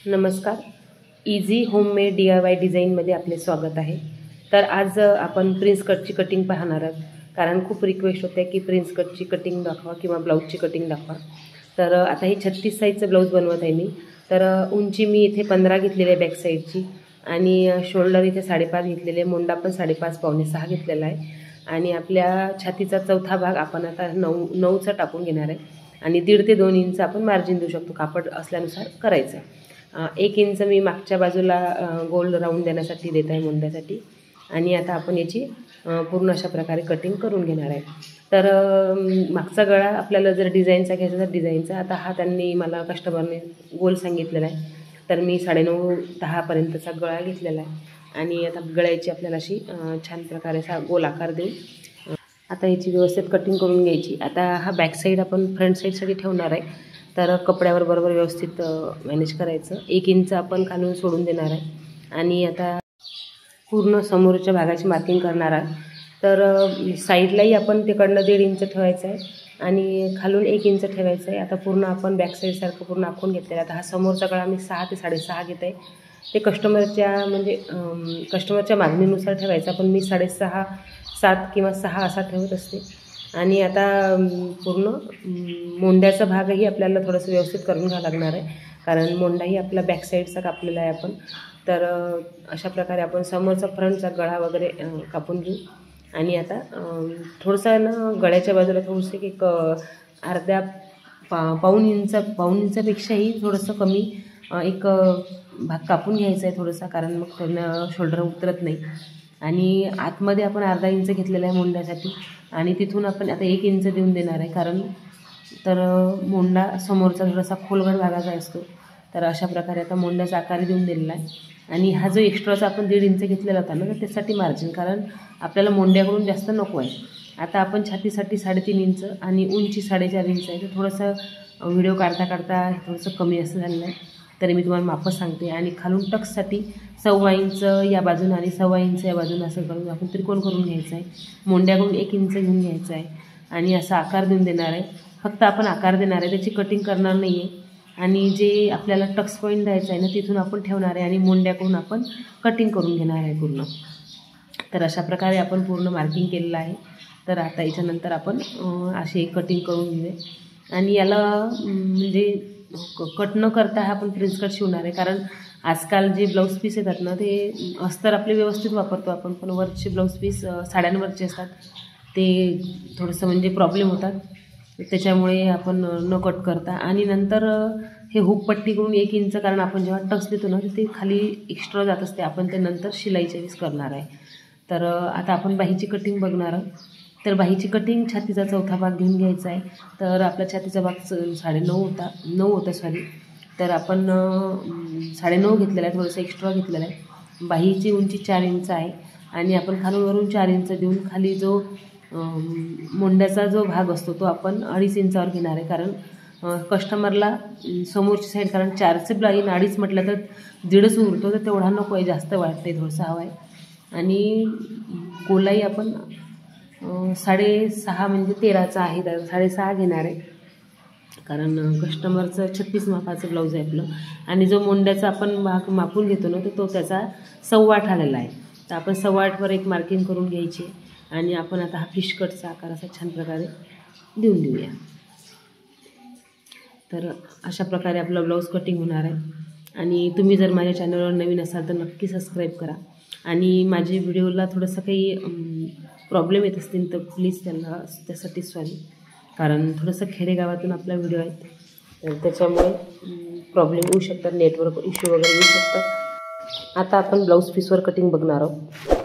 नमस्कार. Easy homemade DIY डिझाईनमध्ये आपले स्वागत आहे. तर आज आपण प्रिन्स कटची कटिंग पाहणार आहोत, कारण खूप रिक्वेस्ट होते की प्रिन्स कटची कटिंग दाखवा किंवा ब्लाऊजची कटिंग दाखवा. तर आता ही 36 साईजचं ब्लाऊज बनवत आहे मी. तर उंची मी इथे 15 घेतलेली आहे बॅक साईडची, आणि शोल्डर इथे 5.5 घेतलेले, मोंडा पण 5.5 पावणे 6 घेतलेला आहे, आणि आपल्या छातीचा चौथा भाग आपण आता 9चा टाकून घेणार आहे, आणि 1.5 ते 2 इंच आपण मार्जिन देऊ शकतो, कापड असल्यानुसार करायचं. 1 इंच मी मागच्या बाजूला गोल राऊंड देण्यासाठी देत आहे मोंड्यासाठी. आणि आता आपण याची पूर्ण अशा प्रकारे कटिंग करून घेणार आहे. तर मागचा गळा आपल्याला जर डिझाईनचा घ्यायचा तर डिझाईनचा, आता हा त्यांनी मला कस्टमरने गोल सांगितलेला आहे, तर मी 9.5-10 पर्यंतचा गळा घेतलेला आहे. आणि आता गळ्याची आपल्याला अशी छान प्रकारे असा गोल आकार देऊ आता याची व्यवस्थित कटिंग करून घ्यायची. आता हा बॅक साईड आपण फ्रंट साईडसाठी ठेवणार आहे, तर कपड्यावर बरोबर व्यवस्थित मॅनेज करायचं. 1 इंच आपण खालून सोडून देणार आहे, आणि आता पूर्ण समोरच्या भागाची मार्किंग करणार आहे. तर साईडलाही आपण तिकडनं 1.5 इंच ठेवायचं आहे, आणि खालून 1 इंच ठेवायचं आहे. आता पूर्ण आपण बॅक साईडसारखं पूर्ण आखून घेतलेलं आहे. आता हा समोरचा गळा मी 6 ते 6.5 घेत आहे. ते कस्टमरच्या मागणीनुसार ठेवायचा, पण मी 6.5, 7 किंवा 6 असा ठेवत असते. आणि आता पूर्ण मोंड्याचा भागही आपल्याला थोडंसं व्यवस्थित करून घ्यावं लागणार आहे, कारण मोंडाही आपला बॅक साईडचा कापलेला आहे आपण. तर अशा प्रकारे आपण समोरचा फ्रंटचा गळा वगैरे कापून घेऊ. आणि आता थोडंसं ना गळ्याच्या बाजूला थोडंसं एक अर्ध्या पाऊण इंचापेक्षाही थोडंसं कमी एक भाग कापून घ्यायचा आहे थोडासा, कारण मग थोडं शोल्डर उतरत नाही. आणि आतमध्ये आपण अर्धा इंच घेतलेला आहे मोंड्यासाठी, आणि तिथून आपण आता 1 इंच देऊन देणार आहे, कारण तर मोंडा समोरचा थोडासा खोलगट भागाचा असतो. तर अशा प्रकारे आता मोंड्याचा आकार देऊन दिलेला आहे. आणि हा जो एक्स्ट्राचा आपण 1.5 इंच घेतलेला होता ना, तर त्यासाठी मार्जिन, कारण आपल्याला मोंड्याकडून जास्त नको आहे. आता आपण छातीसाठी 3.5 इंच आणि उंची 4.5 इंच आहे. तर थोडंसं व्हिडिओ काढता थोडंसं कमी असं झालेलं आहे, तरी मी तुम्हाला मापच सांगते. आणि खालून टक्ससाठी 1.25 इंच या बाजूने आणि 1.25 इंच या बाजूने असं करून आपण त्रिकोण करून घ्यायचं आहे. मोंड्याकडून 1 इंच घेऊन घ्यायचं आहे, आणि असा आकार देऊन देणार आहे. फक्त आपण आकार देणार आहे, त्याची कटिंग करणार नाही आहे. आणि जे आपल्याला टक्स पॉईंट द्यायचं आहे ना, तिथून आपण ठेवणार आहे, आणि मोंड्याकडून आपण कटिंग करून घेणार आहे पूर्ण. तर अशा प्रकारे आपण पूर्ण मार्किंग केलेलं आहे. तर आता याच्यानंतर आपण अशी कटिंग करून घेऊया. आणि याला म्हणजे कट न करता हा आपण प्रिन्स कट शिवणार आहे, कारण आजकाल जे ब्लाऊज पीस येतात ना, ते अस्तर आपले व्यवस्थित वापरतो आपण, पण वरचे ब्लाऊज पीस साड्यांवरचे असतात, ते थोडंसं म्हणजे प्रॉब्लेम होतात. त्याच्यामुळे आपण न कट करता, आणि नंतर हे हुक पट्टी करून 1 इंच, कारण आपण जेव्हा टक्स देतो ना, ते खाली एक्स्ट्रा जात असते, आपण ते नंतर शिलाईच्या वेळेस करणार आहे. तर आता आपण बाहीची कटिंग बघणार आहोत. तर बाहीची कटिंग छातीचा चौथा भाग घेऊन घ्यायचा आहे. तर आपला छातीचा भाग 9 होता सॉरी. तर आपण 9.5 घेतलेला आहे, थोडंसं एक्स्ट्रा घेतलेलं आहे. बाहीची उंची 4 इंच आहे, आणि आपण खालून वरून 4 इंच देऊन खाली जो मोंड्याचा जो भाग असतो तो आपण 2.5 इंचावर घेणार आहे, कारण कस्टमरला समोरची साईड, कारण 4चे ब्लाईन 2.5 म्हटलं तर 1.5च उरतो, तर तेवढा नको आहे, जास्त वाटते, थोडंसं हवं आहे. आणि गोलाई आपण 6.5 म्हणजे 13चा आहे, तर 6.5 घेणार आहे, कारण कस्टमरचं 36 मापाचं ब्लाऊज आहे आपलं. आणि जो मोंड्याचा आपण भाग मापून घेतो ना, तो त्याचा 8.25 आलेला आहे. तर आपण 8.25वर एक मार्किंग करून घ्यायची, आणि आपण आता हा फिश कटचा आकार असा छान प्रकारे देऊन देऊया. तर अशा प्रकारे आपलं ब्लाऊज कटिंग होणार आहे. आणि तुम्ही जर माझ्या चॅनलवर नवीन असाल तर नक्की सबस्क्राईब करा. आणि माझ्या व्हिडिओला थोडंसं काही प्रॉब्लेम येत असतील तर प्लीज त्यासाठी सॉरी, कारण थोडंसं खेडेगावातून आपला व्हिडिओ आहे, तर त्याच्यामुळे प्रॉब्लेम येऊ शकतात, नेटवर्क इश्यू वगैरे येऊ शकतात. आता आपण ब्लाऊज पीसवर कटिंग बघणार आहोत.